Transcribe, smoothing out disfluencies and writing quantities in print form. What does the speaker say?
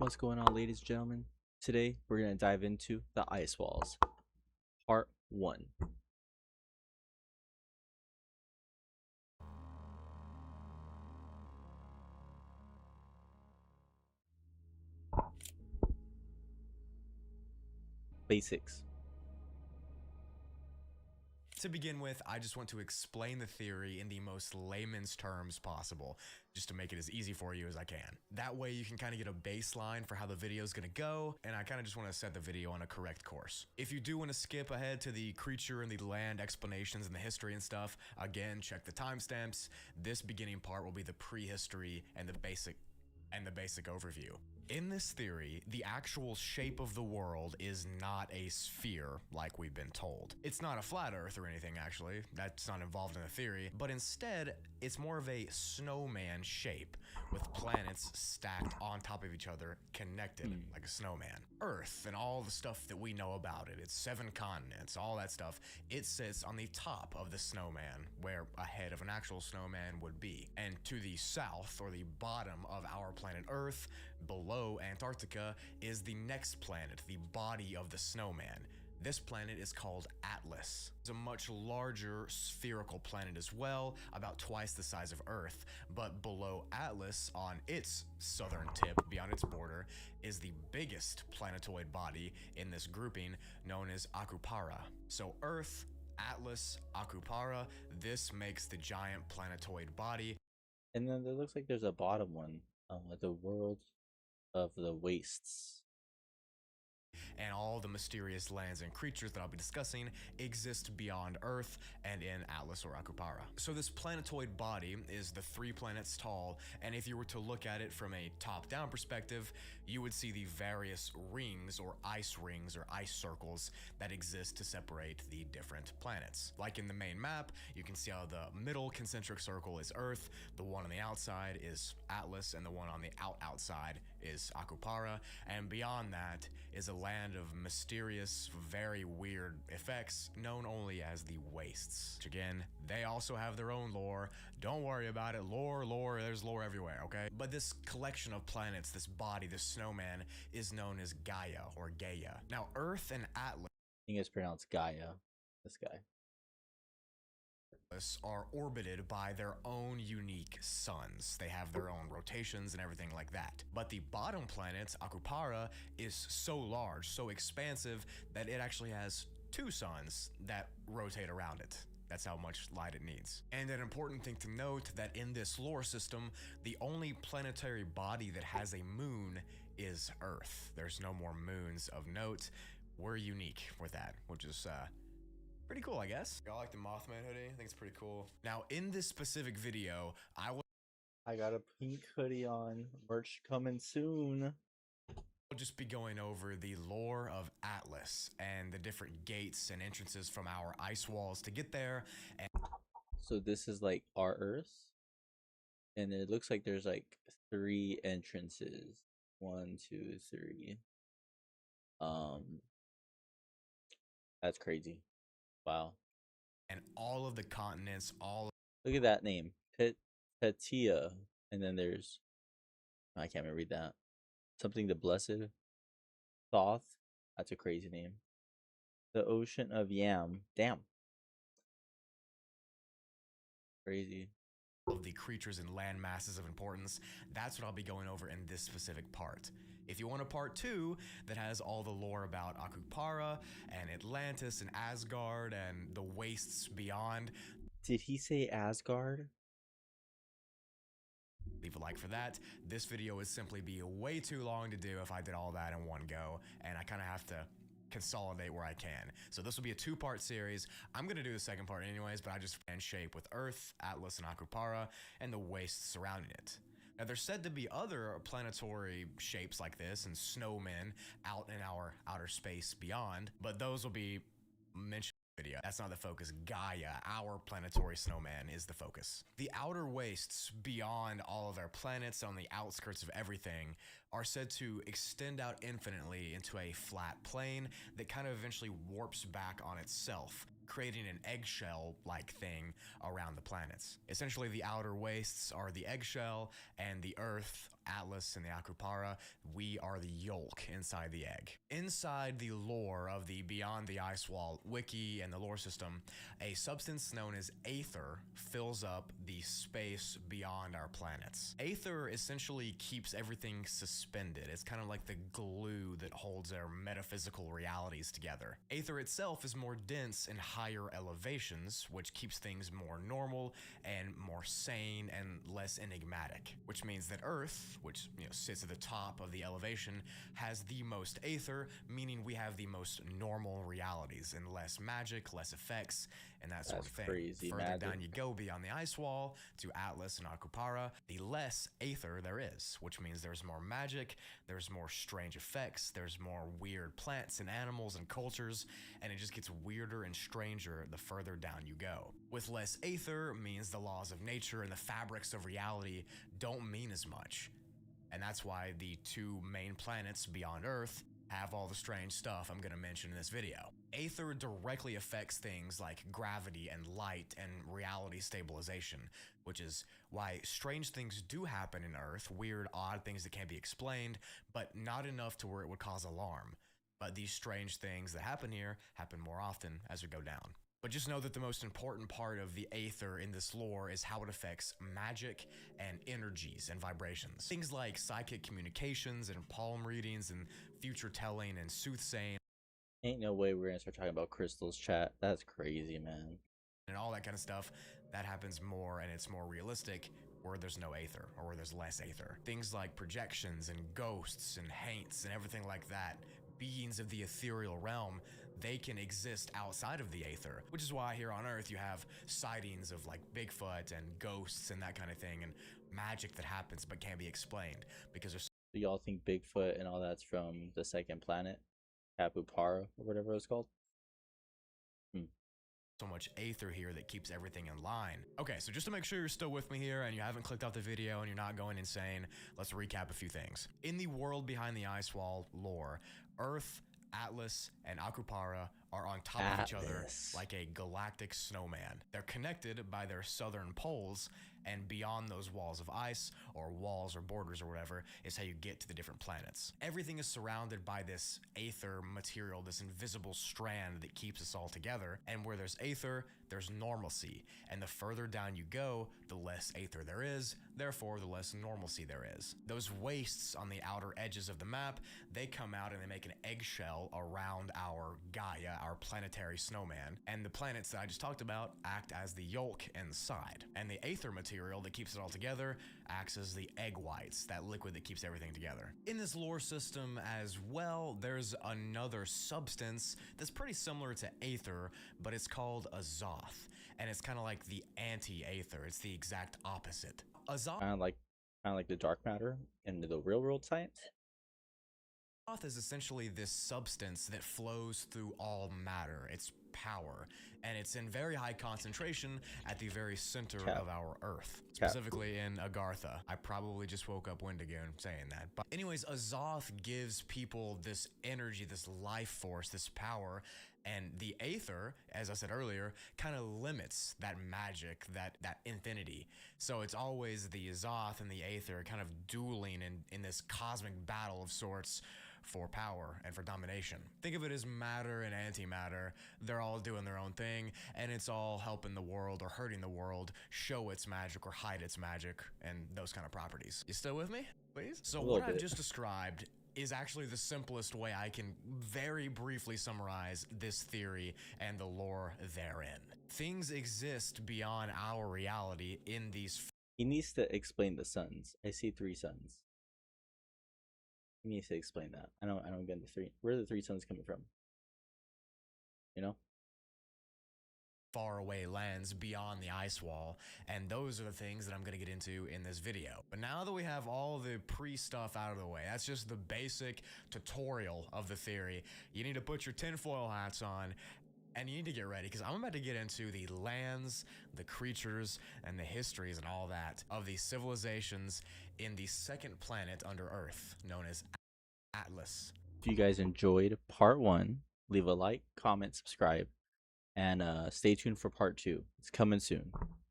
What's going on, ladies and gentlemen? Today we're going to dive into the ice walls, part 1. Basics. To begin with, I just want to explain the theory in the most layman's terms possible, just to make it as easy for you as I can. That way you can kind of get a baseline for how the video is going to go, and I kind of just want to set the video on a correct course. If you do want to skip ahead to the creature and the land explanations and the history and stuff, again, check the timestamps. This beginning part will be the prehistory and the basic overview. In this theory, the actual shape of the world is not a sphere like we've been told. It's not a flat earth or anything, actually. That's not involved in the theory, but instead, it's more of a snowman shape with planets stacked on top of each other, connected like a snowman. Earth and all the stuff that we know about it, its 7 continents, all that stuff, it sits on the top of the snowman, where a head of an actual snowman would be. And to the south, or the bottom of our planet Earth, below Antarctica, is the next planet, the body of the snowman. This planet is called Atlas. It's a much larger spherical planet as well, about twice the size of Earth, but below Atlas, on its southern tip, beyond its border, is the biggest planetoid body in this grouping, known as Akupara. So Earth, Atlas, Akupara, this makes the giant planetoid body. And then there looks like there's a bottom one, the world of the wastes. And all the mysterious lands and creatures that I'll be discussing exist beyond Earth and in Atlas or Akupara. So this planetoid body is the 3 planets tall, and if you were to look at it from a top-down perspective, you would see the various rings or ice circles that exist to separate the different planets. Like in the main map, you can see how the middle concentric circle is Earth, the one on the outside is Atlas, and the one on the outside is Akupara, and beyond that is a land of mysterious, very weird effects known only as the Wastes. Which again, they also have their own lore. Don't worry about it. Lore, there's lore everywhere, okay? But this collection of planets, this body, this snowman, is known as Gaia or Gaia. Now, Earth and Atlas, I think it's pronounced Gaia, this guy. are orbited by their own unique suns. They have their own rotations and everything like that. But the bottom planet, Akupara, is so large, so expansive, that it actually has 2 suns that rotate around it. That's how much light it needs. And an important thing to note that in this lore system, the only planetary body that has a moon is Earth. There's no more moons of note. We're unique with that, which is pretty cool, I guess. Y'all like the Mothman hoodie? I think it's pretty cool. Now, in this specific video, I got a pink hoodie on. Merch coming soon. We'll just be going over the lore of Atlas and the different gates and entrances from our ice walls to get there. And So this is like our Earth, and it looks like there's like 3 entrances. 1, 2, 3. That's crazy. Wow. and all of the continents, Look at that name, Petia, and then there's I can't even read that. Something the Blessed, Thoth. That's a crazy name. The Ocean of Yam. Damn. Crazy. of the creatures and land masses of importance. That's what I'll be going over in this specific part. If you want a part 2 that has all the lore about Akupara and Atlantis and Asgard and the wastes beyond, Did he say Asgard? leave a like for that. This video would simply be way too long to do if I did all that in one go, and I kind of have to consolidate where I can. So this will be a 2-part series. I'm going to do the second part anyways, but I just fan shape with Earth, Atlas, and Akupara, and the wastes surrounding it. Now, there's said to be other planetary shapes like this and snowmen out in our outer space beyond, but those will be mentioned in the video. That's not the focus. Gaia, our planetary snowman, is the focus. The outer wastes beyond all of our planets on the outskirts of everything are said to extend out infinitely into a flat plane that kind of eventually warps back on itself, creating an eggshell-like thing around the planets. Essentially, the outer wastes are the eggshell, and the Earth Atlas and the Acropara, we are the yolk inside the egg. Inside the lore of the Beyond the Ice Wall wiki and the lore system, a substance known as aether fills up the space beyond our planets. Aether essentially keeps everything suspended. It's kind of like the glue that holds our metaphysical realities together. Aether itself is more dense in higher elevations, which keeps things more normal and more sane and less enigmatic, which means that Earth, which sits at the top of the elevation, has the most aether, meaning we have the most normal realities and less magic, less effects, and that sort That's of thing. crazy. Further Magic. down you go beyond the ice wall to Atlas and Acropara, the less aether there is, which means there's more magic, there's more strange effects, there's more weird plants and animals and cultures, and it just gets weirder and stranger the further down you go. With less aether means the laws of nature and the fabrics of reality don't mean as much. And that's why the two main planets beyond Earth have all the strange stuff I'm going to mention in this video. Aether directly affects things like gravity and light and reality stabilization, which is why strange things do happen in Earth, weird, odd things that can't be explained, but not enough to where it would cause alarm. But these strange things that happen here happen more often as we go down. But just know that the most important part of the aether in this lore is how it affects magic and energies and vibrations. Things like psychic communications and palm readings and future telling and soothsaying Ain't no way we're gonna start talking about crystals, chat. That's crazy, man. and all that kind of stuff, that happens more and it's more realistic where there's no aether or where there's less aether. Things like projections and ghosts and haints and everything like that, beings of the ethereal realm, they can exist outside of the aether, which is why here on Earth you have sightings of like Bigfoot and ghosts and that kind of thing and magic that happens but can't be explained because there's Do y'all think Bigfoot and all that's from the second planet, Capupara or whatever it's called? so much aether here that keeps everything in line. Okay, so just to make sure you're still with me here and you haven't clicked off the video and you're not going insane, let's recap a few things. In the world behind the ice wall lore, Earth, Atlas, and Acropara are on top of each other like a galactic snowman. They're connected by their southern poles, and beyond those walls of ice, or walls or borders or whatever, is how you get to the different planets. Everything is surrounded by this aether material, this invisible strand that keeps us all together, and where there's aether, there's normalcy, and the further down you go, the less aether there is, therefore the less normalcy there is. Those wastes on the outer edges of the map, they come out and they make an eggshell around our Gaia, our planetary snowman, and the planets that I just talked about act as the yolk inside, and the aether material that keeps it all together acts as the egg whites, that liquid that keeps everything together. In this lore system as well, there's another substance that's pretty similar to aether, but it's called azoth, and it's kind of like the anti-aether. It's the exact opposite. Azoth Kind of like the dark matter in the real world science. is essentially this substance that flows through all matter. It's power, and it's in very high concentration at the very center of our Earth, specifically in Agartha. I probably just woke up Wendigo saying that. But anyways, Azoth gives people this energy, this life force, this power, and the aether, as I said earlier, kind of limits that magic, that infinity. So it's always the Azoth and the aether kind of dueling in this cosmic battle of sorts for power and for domination. Think of it as matter and antimatter. They're all doing their own thing, and it's all helping the world or hurting the world show its magic or hide its magic and those kind of properties. You still with me, please? So what I've just described is actually the simplest way I can very briefly summarize this theory and the lore therein. Things exist beyond our reality in these. He needs to explain the suns. I see 3 suns. He needs to explain that. I don't get the 3. Where are the 3 suns coming from? You know? Far away lands beyond the ice wall, and those are the things that I'm going to get into in this video. But now that we have all the pre-stuff out of the way, that's just the basic tutorial of the theory, you need to put your tinfoil hats on and you need to get ready, because I'm about to get into the lands, the creatures, and the histories and all that of these civilizations in the second planet under Earth, known as Atlas. If you guys enjoyed part 1, leave a like, comment, subscribe, and stay tuned for part 2. It's coming soon.